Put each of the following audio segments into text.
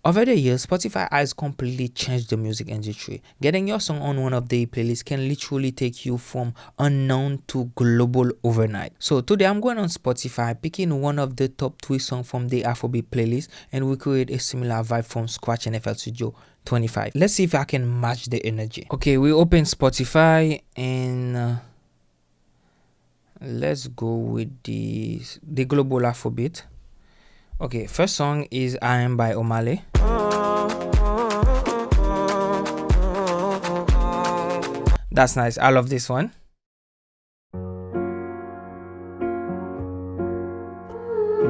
Over the years, Spotify has completely changed the music industry. Getting your song on one of their playlists can literally take you from unknown to global overnight. So today I'm going on Spotify, picking one of the top 3 songs from the Afrobeat playlist, and we create a similar vibe from scratch in FL Studio 25. Let's see if I can match the energy. Okay, we open Spotify and let's go with the global Afrobeat. Okay, first song is I Am by Omale. That's nice. I love this one.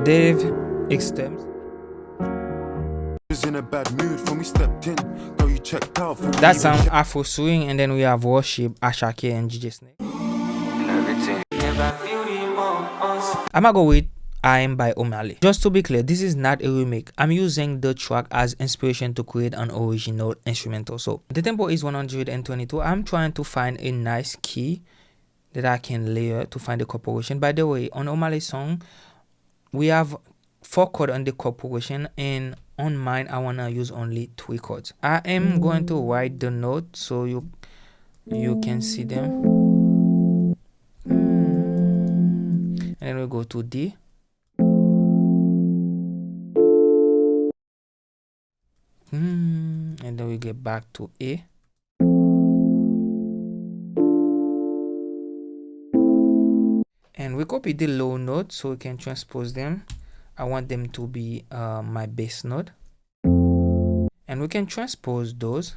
Dave Extremes. In a bad mood when we stepped in, though you checked out for that sound Afro Swing, and then we have Worship, Ashake, and DJ Snake. I'ma go with I Am by Omale. Just to be clear, this is not a remake. I'm using the track as inspiration to create an original instrumental. So the tempo is 122. I'm trying to find a nice key that I can layer to find the corporation. By the way, on Omale's song, we have 4 chords on the corporation, and on mine I wanna use only 3 chords. I am going to write the note so you can see them. And then we go to D. And then we get back to A. And we copy the low note so we can transpose them. I want them to be my bass note. And we can transpose those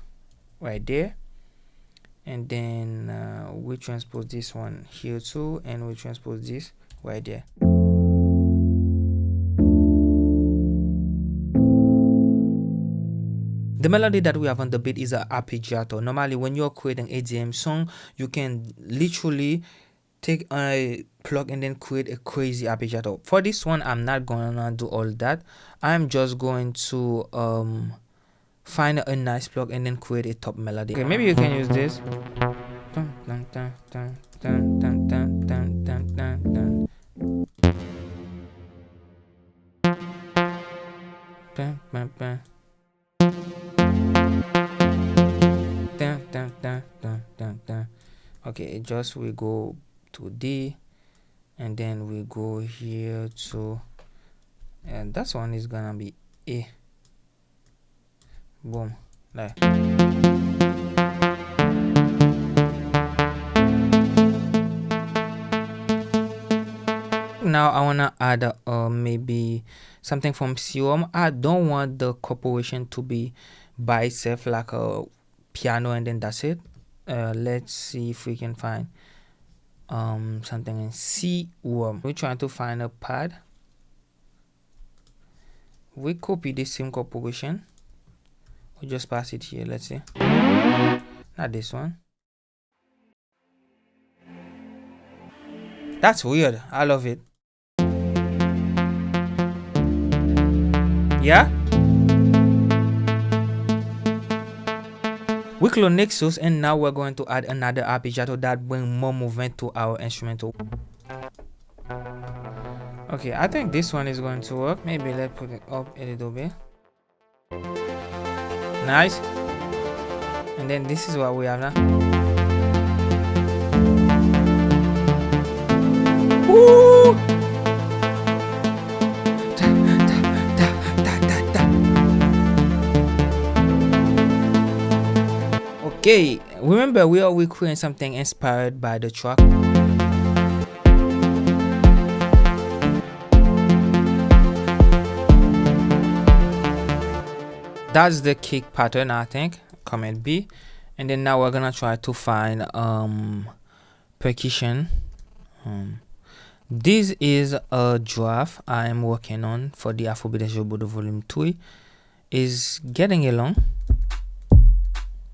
right there. And then we transpose this one here too. And we transpose this right there. The melody that we have on the beat is an arpeggiato. Normally, when you're creating ADM song, you can literally take a plug and then create a crazy arpeggiato. For this one, I'm not gonna do all that. I'm just going to find a nice plug and then create a top melody. Okay, maybe you can use this. Okay, just we go to D, and then we go here to, and that one is gonna be A. Boom, like. Now I wanna add maybe something from Serum. I don't want the corporation to be by itself like a piano and then that's it. Let's see if we can find something in C worm. We're trying to find a pad. We copy the same corporation. We just pass it here. Let's see. Not this one. That's weird. I love it. Yeah. We clone Nexus, and now we're going to add another arpeggiato that brings more movement to our instrumental. Okay, I think this one is going to work. Maybe let's put it up a little bit. Nice. And then this is what we have now. Woo! Okay, remember we are creating something inspired by the track. That's the kick pattern, I think. Comment B. And then now we're gonna try to find percussion. This is a draft I am working on for the Afrobeat Jobodo Volume 3. Is getting along.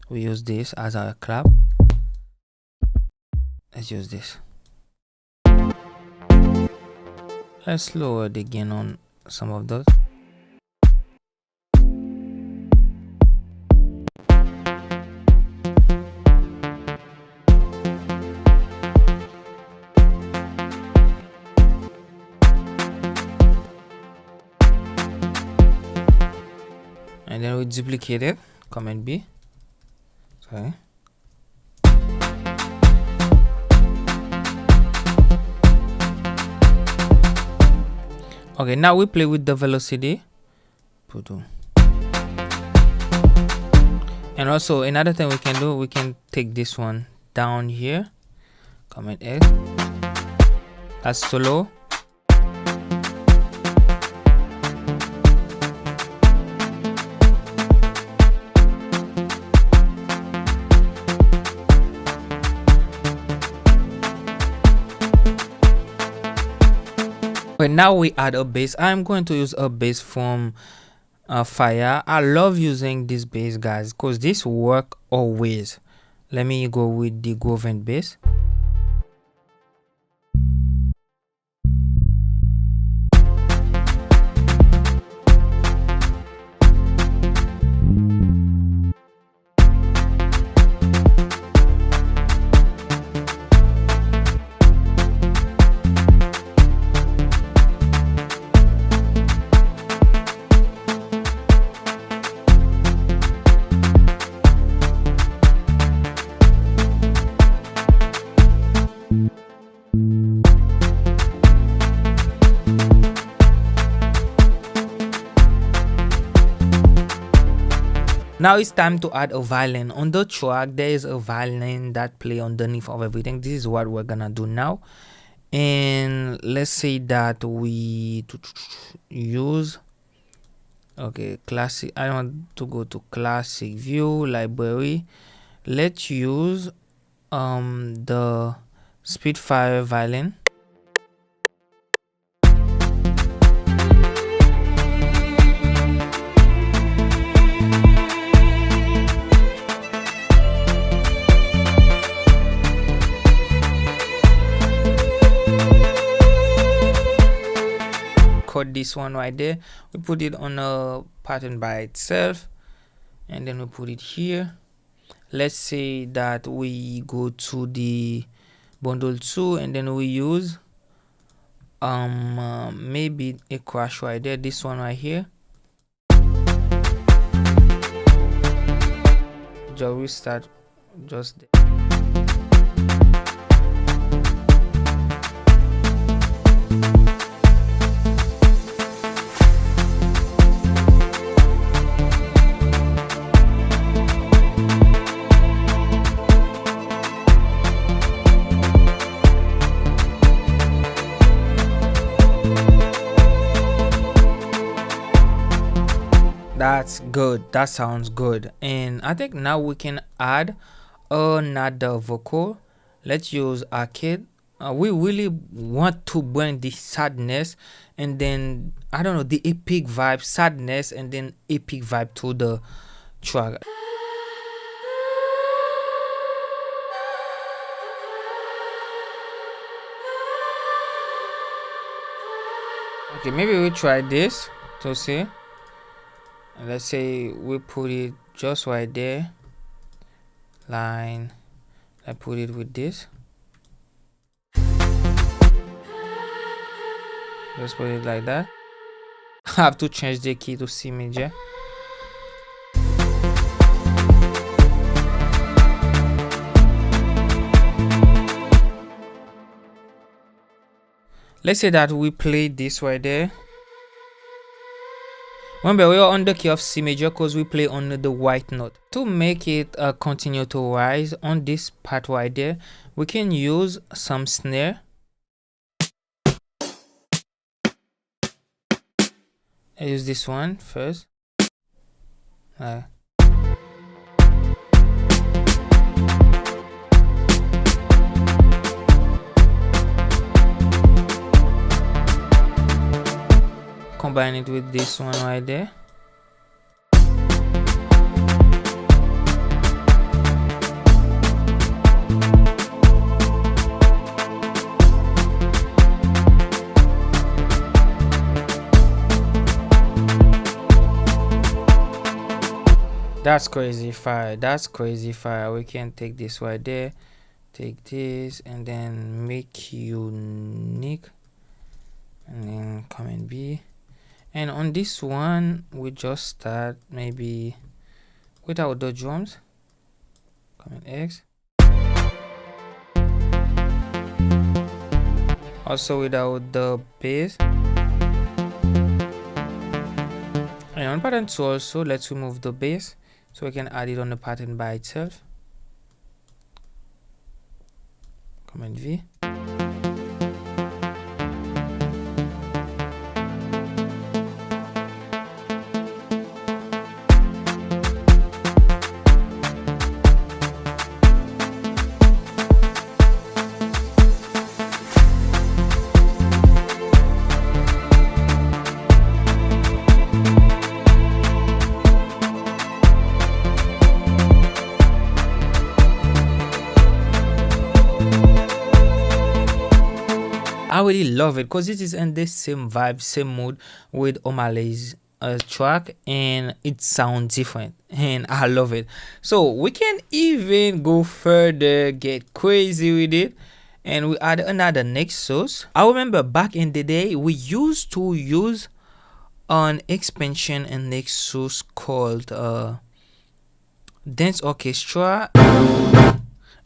We use this as our clap. Let's use this. Let's lower the gain on some of those. and then we duplicate it, Command B. Sorry. Okay, now we play with the velocity. And also another thing we can do, we can take this one down here, Command X. That's solo. Okay, now we add a bass. I'm going to use a bass from Fire. I love using this bass, guys, because this work always. Let me go with the groove and bass. Now it's time to add a violin. On the track there is a violin that play underneath of everything. This is what we're gonna do now. And let's say that we use, okay, classic. I want to go to classic view, library. Let's use the Spitfire violin. This one right there, we put it on a pattern by itself, and then we put it here. Let's say that we go to the bundle 2, and then we use maybe a crash right there, this one right here. Just restart just there. That's good. That sounds good. And I think now we can add another vocal. Let's use arcade. We really want to bring the sadness, and then I don't know, the epic vibe, sadness, and then epic vibe to the track. Okay, maybe we try this to see. Let's say we put it just right there, line. I put it with this. Just put it like that. I have to change the key to C major. Let's say that we play this right there. Remember, we are on the key of C major because we play on the white note. To make it continue to rise on this part right there, we can use some snare. I use this one first. Combine it with this one right there. That's crazy fire. That's crazy fire. We can take this right there, take this, and then make unique, and then Command B. And on this one, we just start maybe without the drums. Command X. Also without the bass. And on pattern 2 also, let's remove the bass so we can add it on the pattern by itself. Command V. I really love it because it is in the same vibe, same mood with O'Malley's track, and it sounds different, and I love it. So we can even go further, get crazy with it, and we add another next source. I remember back in the day we used to use an expansion and next source called dance orchestra.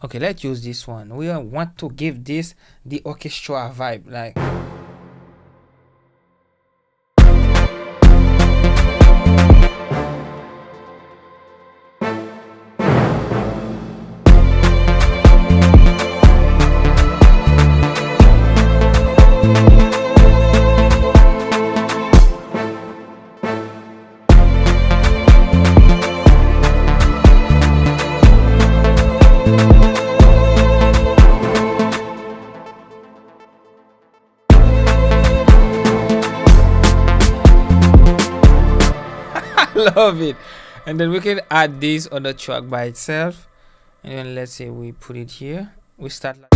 Okay, let's use this one. We want to give this the orchestra vibe, like. Love it. And then we can add this on the track by itself, and then let's say we put it here. We start like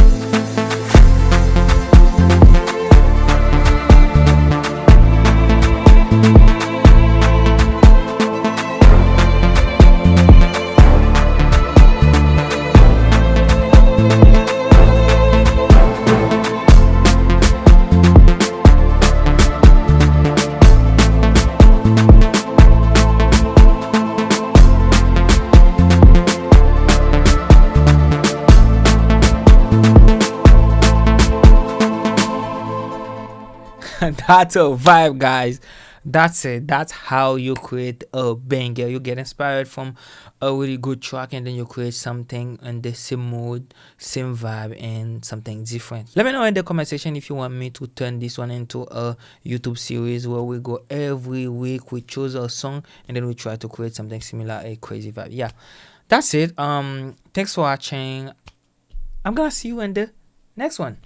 that's a vibe, guys. That's it. That's how you create a banger. You get inspired from a really good track, and then you create something in the same mood, same vibe, and something different. Let me know in the comment section if you want me to turn this one into a YouTube series where we go every week, we choose a song, and then we try to create something similar, a crazy vibe. Yeah, that's it. Thanks for watching. I'm gonna see you in the next one.